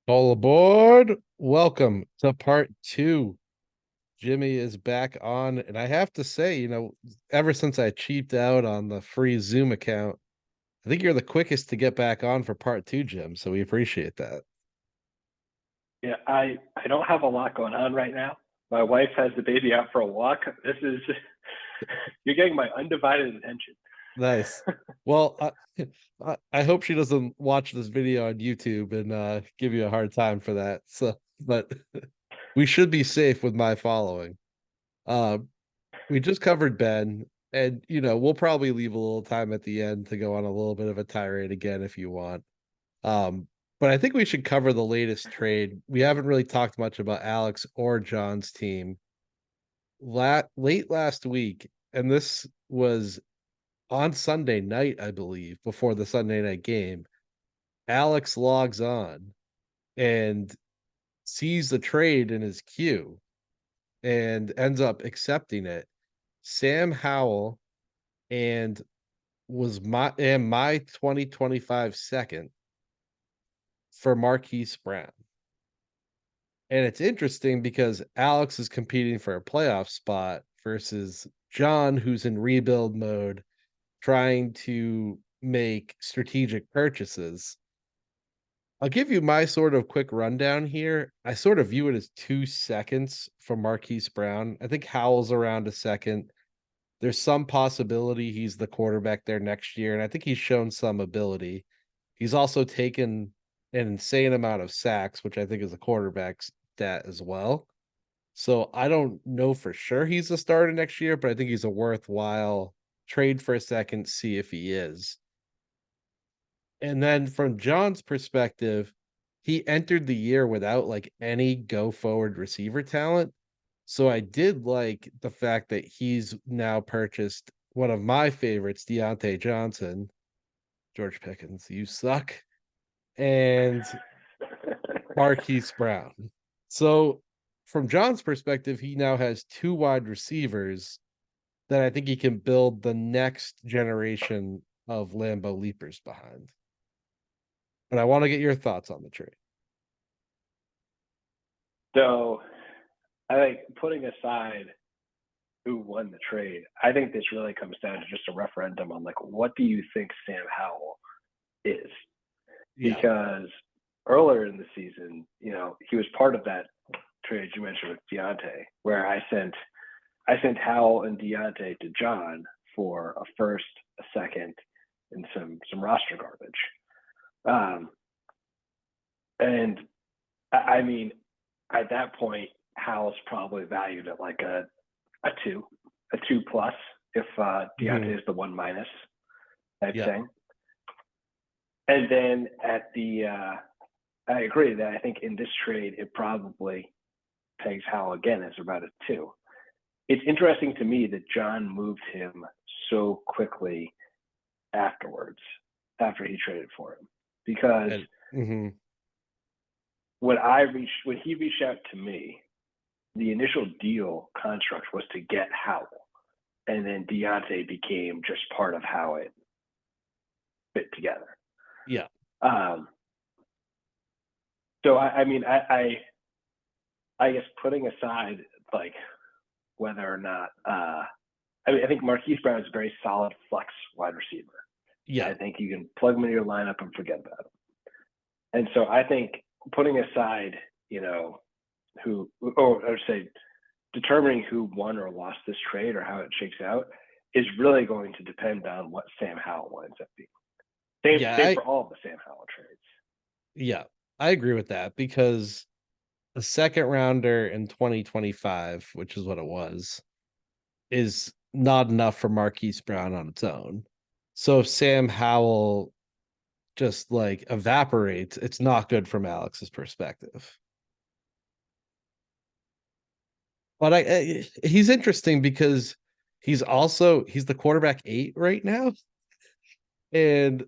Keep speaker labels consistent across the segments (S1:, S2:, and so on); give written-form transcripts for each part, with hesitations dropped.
S1: All aboard. Welcome to part two. Jimmy is back on. And I have to say, ever since I cheaped out on the free Zoom account, I think you're the quickest to get back on for part two, Jim. So we appreciate that.
S2: Yeah, I don't have a lot going on right now. My wife has the baby out for a walk. This is you're getting my undivided attention.
S1: Nice. Well, I hope she doesn't watch this video on YouTube and give you a hard time for that. So, but we should be safe with my following. Uh, we just covered Ben, and we'll probably leave a little time at the end to go on a little bit of a tirade again if you want. Um, but I think we should cover the latest trade. We haven't really talked much about Alex or John's team. Late last week, and this was on Sunday night, I believe, before the Sunday night game. Alex logs on and sees the trade in his queue and ends up accepting it. Sam Howell and my 2025 second for Marquise Brown. And it's interesting because Alex is competing for a playoff spot versus John, who's in rebuild mode, trying to make strategic purchases. I'll give you my sort of quick rundown here. I sort of view it as 2 seconds for Marquise Brown. I think Howell's around a second. There's some possibility he's the quarterback there next year, and I think he's shown some ability. He's also taken an insane amount of sacks, which I think is a quarterback's stat as well. So I don't know for sure he's a starter next year, but I think he's a worthwhile trade for a second, see if he is. And then from John's perspective, he entered the year without like any go forward receiver talent. So I did like the fact that he's now purchased one of my favorites, Deontay Johnson. George Pickens, you suck. And Marquise Brown. So from John's perspective, he now has two wide receivers that I think he can build the next generation of Lambo leapers behind. But I want to get your thoughts on the trade.
S2: So I think putting aside who won the trade, I think this really comes down to just a referendum on like what do you think Sam Howell is?
S1: Yeah.
S2: Because earlier in the season, he was part of that trade you mentioned with Deontay, where I sent Howell and Deontay to John for a first, a second, and some roster garbage. Um, and I mean, at that point, Howell's probably valued at like a two plus if
S1: Mm-hmm.
S2: Deontay is the one minus type
S1: Yeah.
S2: thing. And then I agree that I think in this trade it probably pegs Howell again as about a two. It's interesting to me that John moved him so quickly afterwards, after he traded for him, because
S1: And mm-hmm.
S2: when he reached out to me, the initial deal construct was to get Howell, and then Deontay became just part of how it fit together.
S1: Yeah.
S2: Um, so I mean, I guess putting aside like whether or not, I think Marquise Brown is a very solid flex wide receiver.
S1: Yeah.
S2: I think you can plug him into your lineup and forget about him. And so I think putting aside, who, or I would say, determining who won or lost this trade or how it shakes out is really going to depend on what Sam Howell winds up being. Same,
S1: Yeah.
S2: same
S1: I
S2: for all of the Sam Howell trades.
S1: yeah. I agree with that because a second rounder in 2025, which is what it was, is not enough for Marquise Brown on its own. So if Sam Howell just like evaporates, it's not good from Alex's perspective. But he's interesting because he's the quarterback 8 right now, and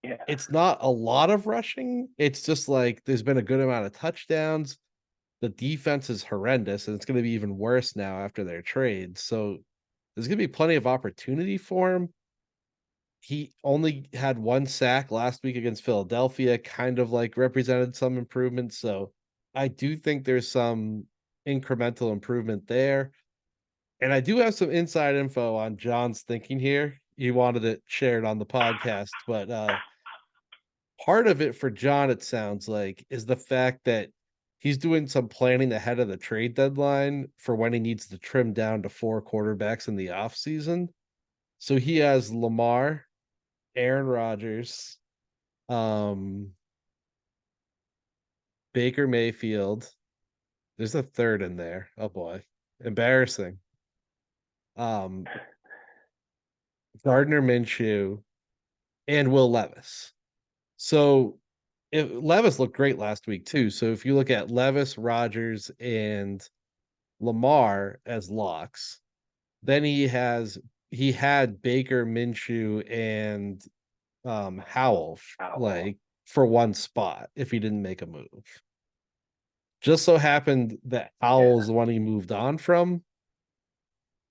S2: Yeah.
S1: it's not a lot of rushing. It's just like there's been a good amount of touchdowns. The defense is horrendous, and it's going to be even worse now after their trades. So there's going to be plenty of opportunity for him. he only had 1 sack last week against Philadelphia, kind of like represented some improvement. So I do think there's some incremental improvement there. And I do have some inside info on John's thinking here. He wanted it shared on the podcast, but part of it for John, it sounds like, is the fact that he's doing some planning ahead of the trade deadline for when he needs to trim down to 4 quarterbacks in the offseason. So he has Lamar, Aaron Rodgers, um, Baker Mayfield. There's a third in there. Oh boy. Embarrassing. Um, Gardner Minshew and Will Levis. So Levis looked great last week too. So if you look at Levis, Rodgers, and Lamar as locks, then he had Baker, Minshew, and Howell
S2: Owl.
S1: like for one spot if he didn't make a move. Just so happened that
S2: Yeah.
S1: Howell's the one he moved on from.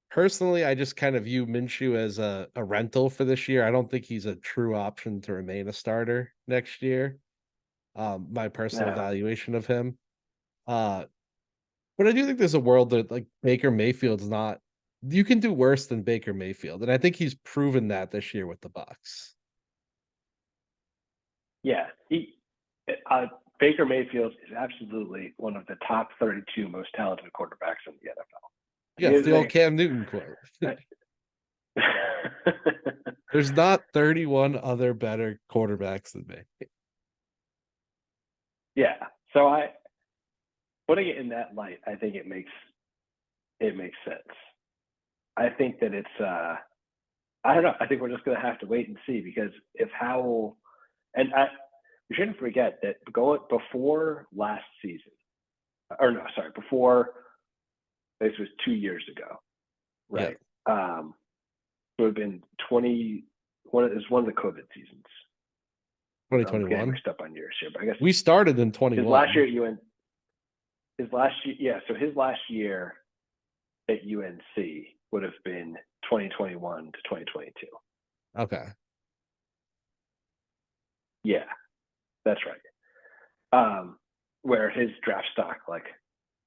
S1: Personally, I just kind of view Minshew as a rental for this year. I don't think he's a true option to remain a starter next year. My personal
S2: No.
S1: evaluation of him. Uh, but I do think there's a world that like Baker Mayfield's not you can do worse than Baker Mayfield. And I think he's proven that this year with the Bucks.
S2: Yeah. Uh, Baker Mayfield is absolutely one of the top 32 most talented quarterbacks in the NFL.
S1: Yeah, it's the old Cam Newton quote. There's not 31 other better quarterbacks than me.
S2: Yeah. So putting it in that light, I think it makes sense. I think that it's I don't know. I think we're just gonna have to wait and see because if Howell and we shouldn't forget that going before last season, or no, sorry, before this was 2 years ago,
S1: Yeah,
S2: right? It would have been 20. It was one of the COVID seasons. I'm getting
S1: 2021.
S2: mixed up on years here, but I guess
S1: We started in
S2: his last year
S1: 21.
S2: at UN, his last year, yeah. So his last year at UNC would have been 2021 to 2022.
S1: Okay.
S2: Yeah, that's right. Where his draft stock like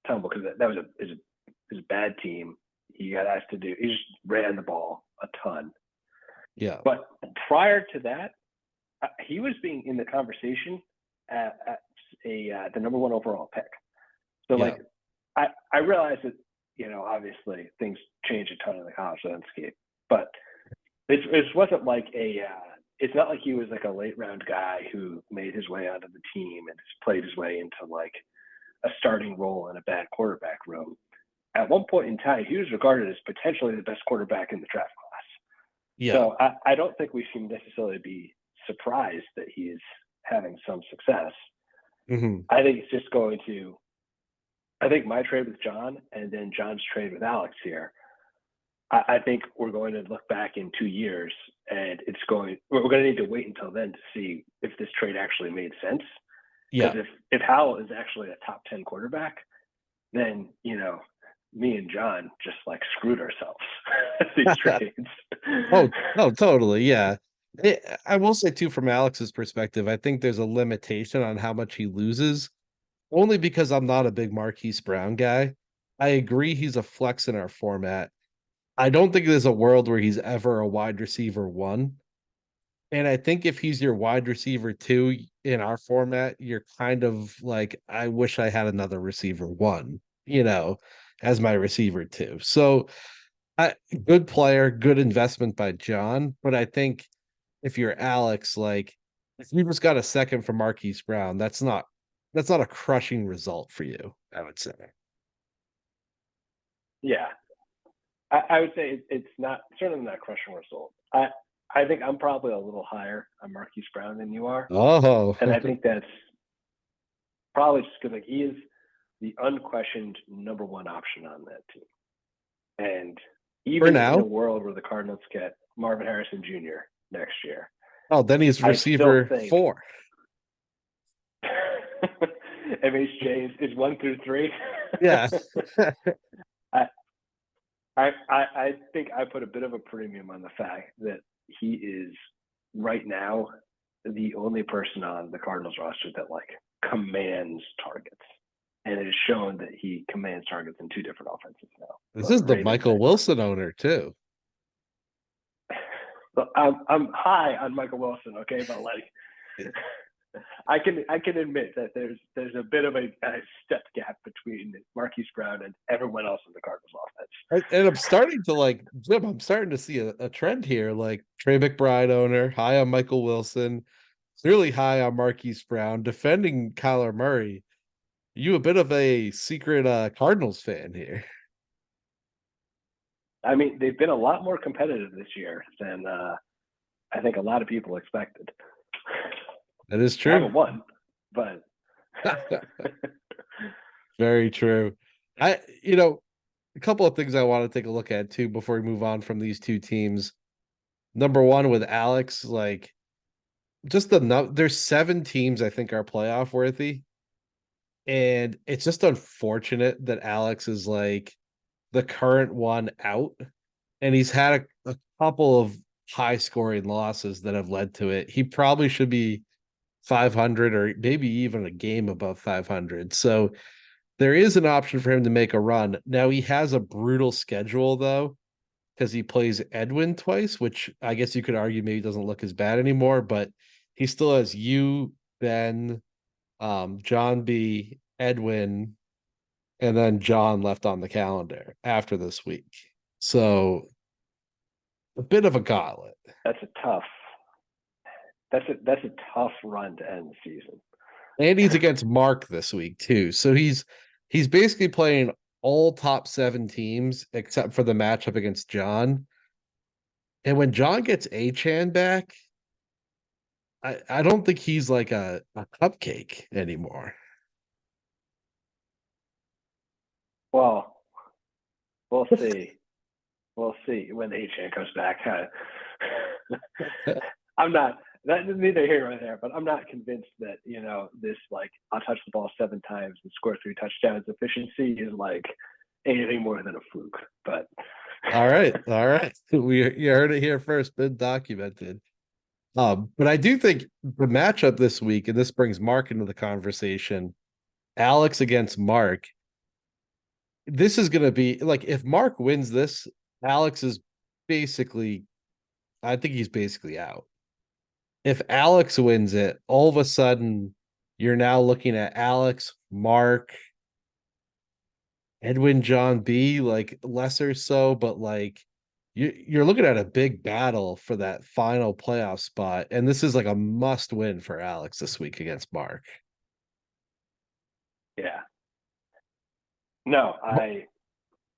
S2: tumbled because that was a bad team. He got asked to do. He just ran the ball a ton.
S1: Yeah.
S2: But prior to that, he was being in the conversation at the number one overall pick. So
S1: Yeah.
S2: like, I realize that obviously things change a ton in the college landscape, but it wasn't like it's not like he was like a late round guy who made his way onto the team and has played his way into like a starting role in a bad quarterback room. At one point in time, he was regarded as potentially the best quarterback in the draft class.
S1: Yeah.
S2: So I don't think we should necessarily be surprised that he's having some success.
S1: Hmm.
S2: I think it's just going to. I think my trade with John and then John's trade with Alex here. I think we're going to look back in 2 years and we're going to need to wait until then to see if this trade actually made sense.
S1: Yeah.
S2: Because if Howell is actually a top 10 quarterback, then, me and John just like screwed ourselves these trades.
S1: Oh, no, totally. Yeah. I will say too, from Alex's perspective, I think there's a limitation on how much he loses, only because I'm not a big Marquise Brown guy. I agree he's a flex in our format. I don't think there's a world where he's ever a wide receiver one. And I think if he's your wide receiver two in our format, you're kind of like, I wish I had another receiver one, as my receiver two. So good player, good investment by John. But I think if you're Alex, like if you just got a second from Marquise Brown, that's not a crushing result for you, I would say.
S2: Yeah, I would say it's not certainly not a crushing result. I think I'm probably a little higher on Marquise Brown than you are,
S1: Oh,
S2: and I think that's probably just because like he is the unquestioned number one option on that team. And
S1: for
S2: even in a
S1: now.
S2: world where the Cardinals get Marvin Harrison Jr. next year,
S1: Oh, then he's
S2: I still
S1: receiver
S2: think
S1: four.
S2: MHJ is 1 through 3.
S1: Yeah.
S2: I, I think I put a bit of a premium on the fact that he is right now, the only person on the Cardinals roster that like commands targets. And it is shown that he commands targets in two different offenses now.
S1: This
S2: Both
S1: is the
S2: Ravens
S1: Michael
S2: and
S1: Wilson owner too.
S2: but I'm high on Michael Wilson, okay, but like I can admit that there's a bit of a step gap between Marquise Brown and everyone else in the Cardinals offense.
S1: And I'm starting to like Jim. I'm starting to see a trend here. Like Trey McBride owner, high on Michael Wilson, clearly high on Marquise Brown, defending Kyler Murray. You a bit of a secret Cardinals fan here.
S2: I mean, they've been a lot more competitive this year than I think a lot of people expected.
S1: That is
S2: They
S1: true.
S2: haven't won, but
S1: Very true. A couple of things I want to take a look at too before we move on from these two teams. Number one with Alex, like just there's 7 teams I think are playoff worthy. And it's just unfortunate that Alex is like the current one out. And he's had a couple of high scoring losses that have led to it. He probably should be 500 or maybe even a game above 500. So there is an option for him to make a run. Now he has a brutal schedule though, because he plays Edwin twice, which I guess you could argue maybe doesn't look as bad anymore, but he still has you, Ben, John B, Edwin, and then John left on the calendar after this week. So a bit of a gauntlet.
S2: that's a tough that's a tough run to end the season.
S1: And he's against Mark this week too. So he's basically playing all top 7 teams except for the matchup against John. And when John gets Achan back, I don't think he's like a cupcake anymore.
S2: Well, we'll see. We'll see when Achan comes back. I'm not. That is neither here nor there, but I'm not convinced that this like I'll touch the ball 7 times and score 3 touchdowns efficiency is like anything more than a fluke. But
S1: All right, all right. You heard it here first, been documented. But I do think the matchup this week, and this brings Mark into the conversation, Alex against Mark. This is going to be like if Mark wins this, Alex is basically, I think he's basically out. If Alex wins it, all of a sudden you're now looking at Alex, Mark, Edwin, John B, like lesser so, but like you're looking at a big battle for that final playoff spot. And this is like a must win for Alex this week against Mark.
S2: yeah, no, I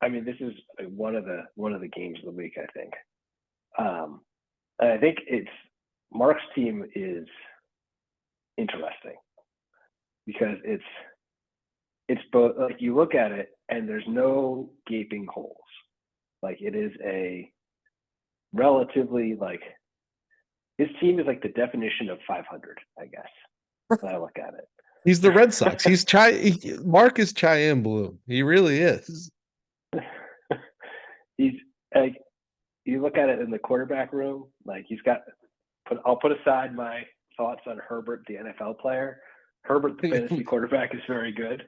S2: mean this is one of the games of the week I think. And I think it's Mark's team is interesting because it's both like you look at it and there's no gaping holes. Like it is a relatively like his team is like the definition of 500, I guess. When I look at
S1: He's the Red Sox. Mark is Cheyenne Bloom. He really is.
S2: it. He's like you look at it in the quarterback room, like I'll put aside my thoughts on Herbert, the NFL player. Herbert, the fantasy quarterback, is very good.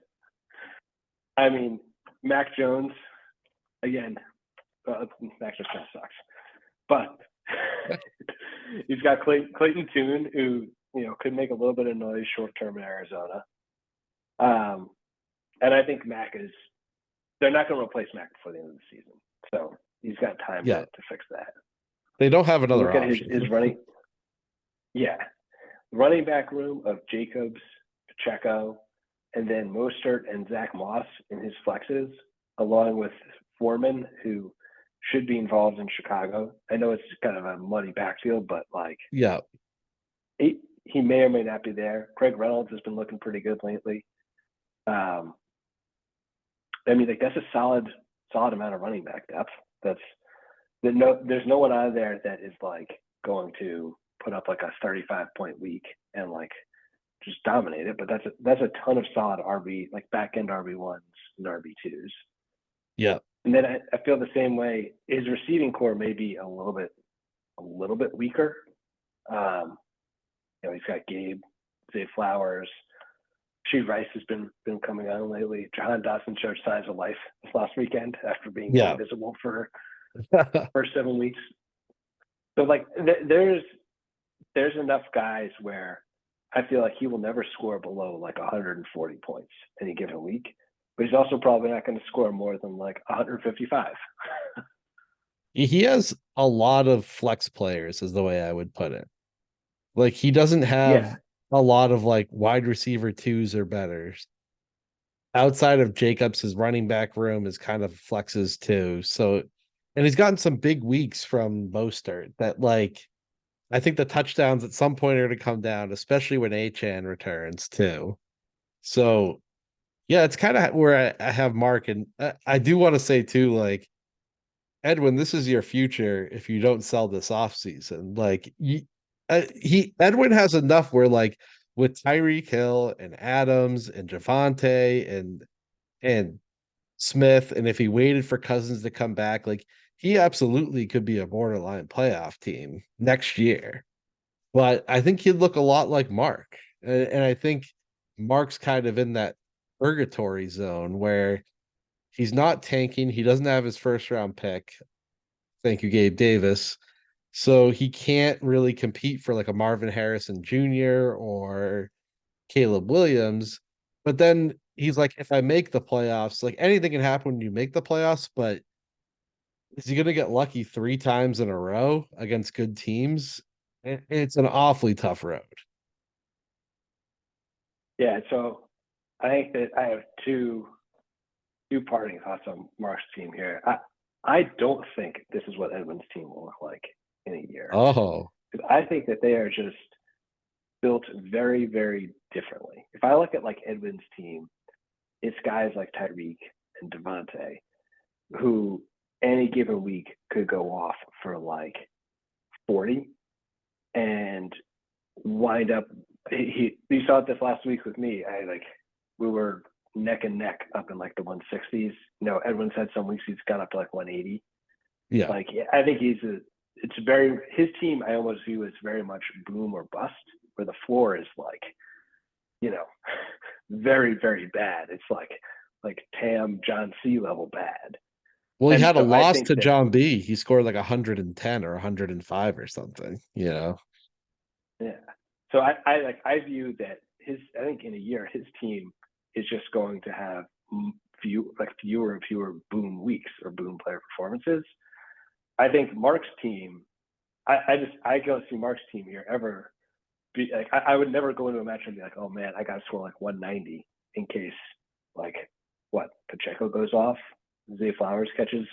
S2: I mean, Mac Jones, again, Mac Jones kind of sucks. But he's got Clayton Tune, who could make a little bit of noise short term in Arizona. And I think they're not going to replace Mac before the end of the season. So he's got time
S1: Yeah.
S2: to fix that.
S1: They don't have another
S2: Look at
S1: option.
S2: his running. Yeah. Running back room of Jacobs, Pacheco, and then Mostert and Zach Moss in his flexes, along with Foreman, who should be involved in Chicago. I know it's kind of a muddy backfield, but like
S1: Yeah.
S2: he may or may not be there. Craig Reynolds has been looking pretty good lately. I mean, like that's a solid amount of running back depth. There's no one out of there that is like going to put up like a 35-point week and like just dominate it. But that's a ton of solid RB, like back end RB1s and RB2s.
S1: Yeah.
S2: And then I feel the same way. His receiving core may be a little bit weaker. He's got Gabe, Zay Flowers. She Rice has been coming on lately. Jahan Dawson showed signs of life this last weekend after being
S1: Yeah.
S2: invisible for first 7 weeks. So like there's enough guys where I feel like he will never score below like 140 points any given week, but he's also probably not going to score more than like 155.
S1: He has a lot of flex players, is the way I would put it. Like he doesn't have
S2: Yeah,
S1: a lot of like wide receiver twos or betters. Outside of Jacobs, his running back room is kind of flexes too. So, and he's gotten some big weeks from Mostert that like I think the touchdowns at some point are going to come down, especially when Achan returns too. So, yeah, it's kind of where I have Mark, and I do want to say too, like Edwin, this is your future if you don't sell this offseason. Like Edwin has enough where like with Tyreek Hill and Adams and Javante and Smith, and if he waited for Cousins to come back, like he absolutely could be a borderline playoff team next year. But I think he'd look a lot like Mark. And I think Mark's kind of in that purgatory zone where he's not tanking. He doesn't have his first round pick. Thank you, Gabe Davis. So he can't really compete for like a Marvin Harrison Jr. or Caleb Williams. But then he's like, if I make the playoffs, like anything can happen when you make the playoffs, but is he going to get lucky 3 times in a row against good teams? It's an awfully tough road.
S2: yeah. So I think that I have two parting thoughts on Mark's team here. I don't think this is what Edwin's team will look like in a year.
S1: Oh,
S2: I think that they are just built very, very differently. If I look at like Edwin's team, it's guys like Tyreek and Devontae who any given week could go off for like 40 and wind up. You saw it this last week with me. We were neck and neck up in like the 160s. Edwin said some weeks he's got up to like 180.
S1: yeah.
S2: Like I think his team I almost view as very much boom or bust, where the floor is like, you know, very, very bad. It's like Tam John C level bad.
S1: Well, he
S2: And
S1: had a
S2: so I
S1: loss
S2: think
S1: to
S2: that,
S1: John B. He scored like 110 or 105 or something, you know?
S2: yeah. So I view that I think in a year his team is just going to have fewer and fewer boom weeks or boom player performances. I think Mark's team, I don't see Mark's team here ever be like, I would never go into a match and be like, oh man, I got to score like 190 in case like what Pacheco goes off, Zay Flowers catches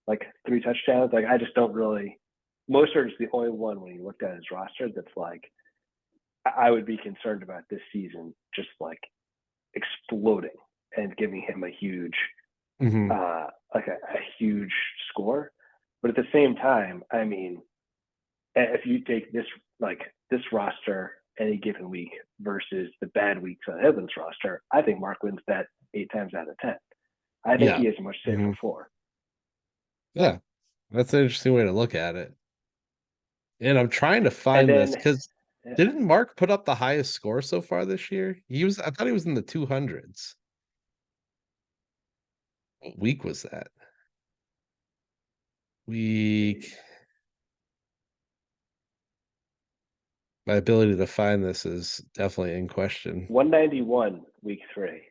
S2: like 3 touchdowns. Like I just don't really. Mostert is the only one when you looked at his roster that's like I would be concerned about this season just like exploding and giving him a huge
S1: Mm-hmm.
S2: like a huge score. But at the same time, I mean, if you take this roster any given week versus the bad weeks on Evans' roster, I think Mark wins that 8 times out of 10. I think
S1: Yeah.
S2: he has a much
S1: Mm-hmm.
S2: safer floor.
S1: Yeah. That's an interesting way to look at it. And I'm trying to
S2: And
S1: find this
S2: then,
S1: because
S2: yeah,
S1: didn't Mark put up the highest score so far this year? I thought he was in the 200s. What week was that? Week. My ability to find this is definitely in question.
S2: 191 week 3.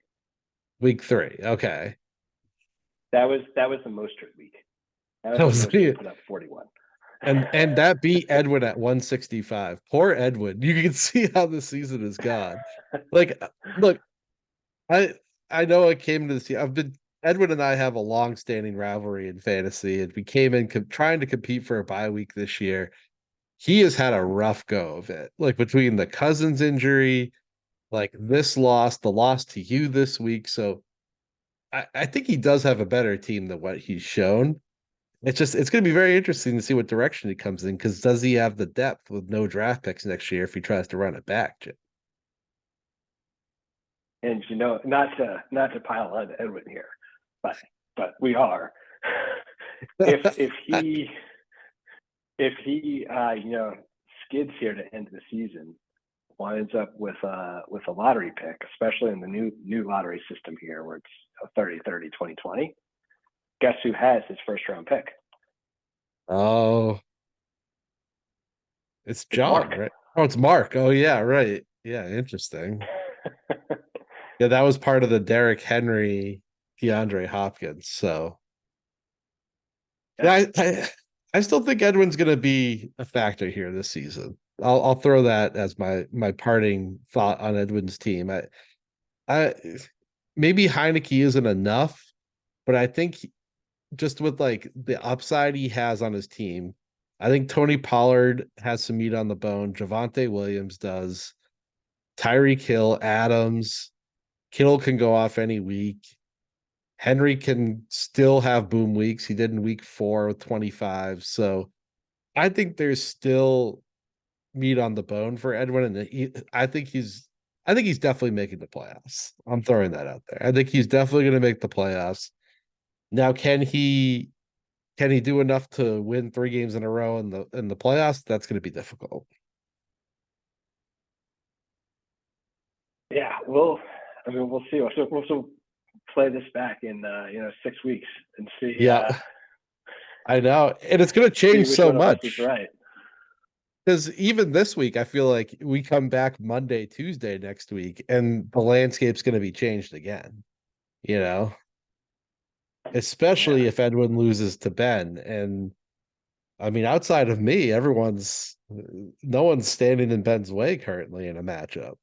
S1: Week 3. Okay.
S2: That was the Mostert week. That was
S1: That
S2: when
S1: was
S2: Mostert put up 41.
S1: and that beat Edwin at 165. Poor Edwin. You can see how the season has gone. Like, look, I I know I came to this. I've been Edwin and I have a long-standing rivalry in fantasy, and we came in trying to compete for a bye week this year. He has had a rough go of it, like between the Cousins injury, like this loss, the loss to you this week. So I think he does have a better team than what he's shown. It's going to be very interesting to see what direction he comes in because does he have the depth with no draft picks next year if he tries to run it back? Jim?
S2: And not to pile on Edwin here, but we are. if he skids here to end the season winds up with a lottery pick, especially in the new lottery system here where it's a 30-30-20-20. Guess who has his first round pick?
S1: Oh, it's
S2: It's
S1: John,
S2: Mark.
S1: right? Oh, it's Mark. Oh yeah, right. Yeah, interesting. Yeah, that was part of the Derrick Henry, DeAndre Hopkins. So yeah,
S2: Yeah.
S1: I still think Edwin's gonna be a factor here this season. I'll throw that as my parting thought on Edwin's team. I maybe Heineke isn't enough, but I think just with like the upside he has on his team, I think Tony Pollard has some meat on the bone. Javonte Williams does. Tyreek Hill, Adams, Kittle can go off any week. Henry can still have boom weeks. He did in week 4 with 25. So I think there's still meat on the bone for Edwin, and I think he's definitely making the playoffs. I'm throwing that out there. I think he's definitely going to make the playoffs. Now, can he do enough to win 3 games in a row in the playoffs? That's going to be difficult.
S2: Yeah, we'll see. We'll play this back in 6 weeks and see
S1: Yeah, I know, and it's going to
S2: see
S1: change
S2: which
S1: so
S2: one of us is
S1: much
S2: right.
S1: because even this week, I feel like we come back Monday, Tuesday next week, and the landscape's going to be changed again. You know,
S2: Yeah,
S1: especially if Edwin loses to Ben, and I mean, outside of me, no one's standing in Ben's way currently in a matchup.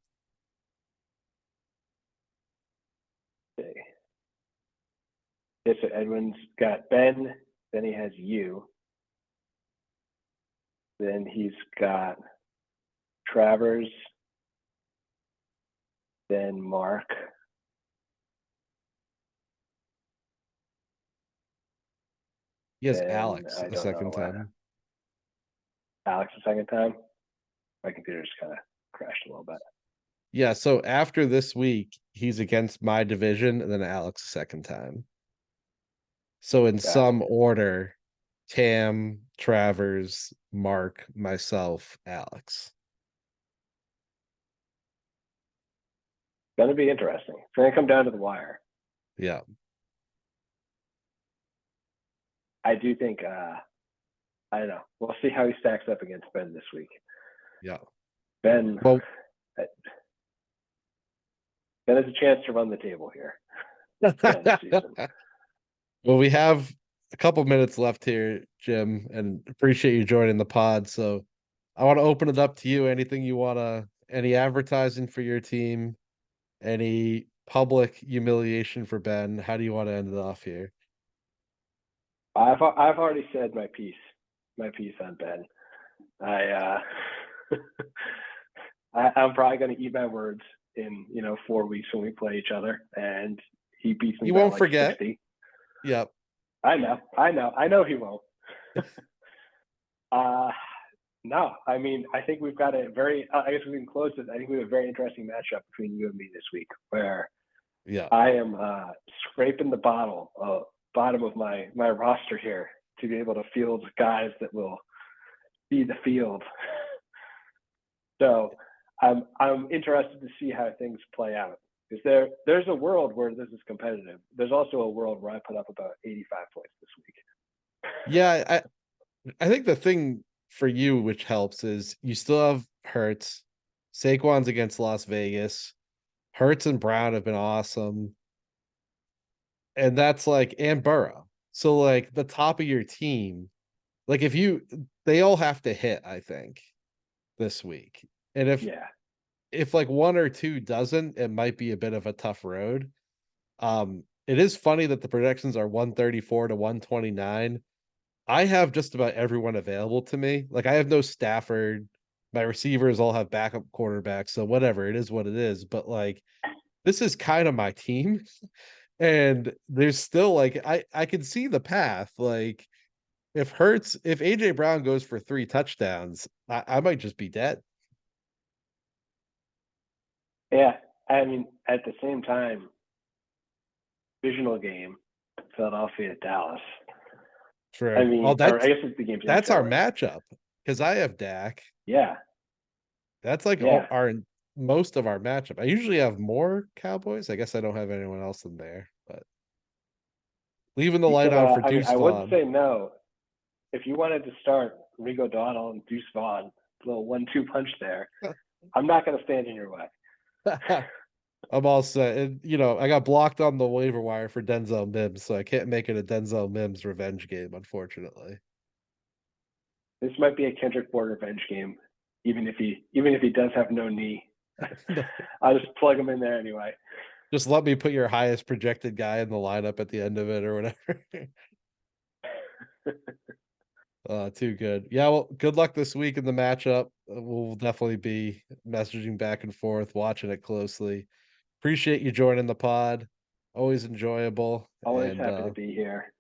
S2: okay, so Edwin's got Ben, then he has you, then he's got Travers, then Mark,
S1: He has
S2: then
S1: Alex
S2: I
S1: a
S2: don't know
S1: second
S2: what.
S1: time.
S2: Alex the second time. My computer just kind of crashed a little bit.
S1: Yeah, so after this week, he's against my division and then Alex a second time. So in
S2: Got it.
S1: some order, Cam, Travers, Mark, myself, Alex.
S2: Gonna be interesting. It's gonna come down to the wire.
S1: Yeah.
S2: I do think. I don't know. We'll see how he stacks up against Ben this week.
S1: Yeah.
S2: Ben,
S1: Well,
S2: Ben has a chance to run the table here to end the season.
S1: well, we have a couple minutes left here, Jim, and appreciate you joining the pod. So I want to open it up to you. Anything you want to, any advertising for your team, any public humiliation for Ben? How do you want to end it off here?
S2: I've already said my piece. My piece on Ben. I'm probably going to eat my words in 4 weeks when we play each other, and he beats me
S1: You
S2: by
S1: won't
S2: like
S1: forget.
S2: 60.
S1: Yep.
S2: I know he won't. No, I mean, I think we've got a very. I guess we can close this. I think we have a very interesting matchup between you and me this week, where
S1: Yeah.
S2: I am scraping the bottom of my roster here to be able to field guys that will see the field. So I'm interested to see how things play out. Because there's a world where this is competitive. There's also a world where I put up about 85 points this week.
S1: Yeah, I think the thing for you which helps is you still have Hurts. Saquon's against Las Vegas. Hurts and Brown have been awesome. And that's like and Burrow. So like the top of your team, like if you they all have to hit, I think, this week. And
S2: Yeah.
S1: if like one or two doesn't, it might be a bit of a tough road. It is funny that the projections are 134 to 129. I have just about everyone available to me. Like I have no Stafford. My receivers all have backup quarterbacks, so whatever, it is what it is. But like this is kind of my team. And there's still like I can see the path. Like if AJ Brown goes for 3 touchdowns, I might just be dead.
S2: Yeah. I mean, at the same time, divisional game, Philadelphia, Dallas. I
S1: True. Oh,
S2: mean, or I guess it's the game's in
S1: that's our
S2: Philly.
S1: matchup. because I have Dak.
S2: Yeah,
S1: That's like all
S2: yeah.
S1: our most of our matchup. I usually have more Cowboys. I guess I don't have anyone else in there, but leaving the
S2: You
S1: light
S2: could.
S1: on for
S2: I mean,
S1: Deuce
S2: I wouldn't
S1: Vaughn.
S2: say no if you wanted to start Rico Donnell and Deuce Vaughn. Little 1-2 punch there. I'm not going to stand in your way.
S1: I'm all set. And I got blocked on the waiver wire for Denzel Mims, so I can't make it a Denzel Mims revenge game, unfortunately.
S2: This might be a Kendrick Bourne revenge game, even if he does have no knee. I'll just plug him in there anyway.
S1: Just let me put your highest projected guy in the lineup at the end of it or whatever. Too good. Yeah, well, good luck this week in the matchup. We'll definitely be messaging back and forth, watching it closely. Appreciate you joining the pod. Always enjoyable.
S2: Always
S1: And
S2: happy to be here.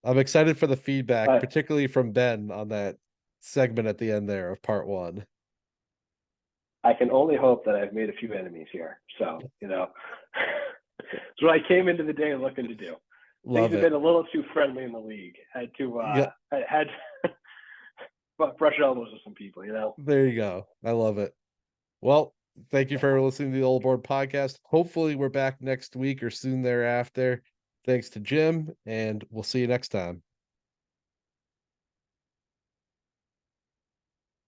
S1: I'm excited for the feedback,
S2: But
S1: particularly from Ben on that segment at the end there of part one.
S2: I can only hope that I've made a few enemies here. So, it's what I came into the day looking to do. Things
S1: Love
S2: have
S1: it.
S2: been a little too friendly in the league.
S1: Yeah,
S2: I had brush elbows with some people.
S1: there you go. I love it. Well, thank you for listening to the Old Board podcast. Hopefully, we're back next week or soon thereafter. Thanks to Jim, and we'll see you next time.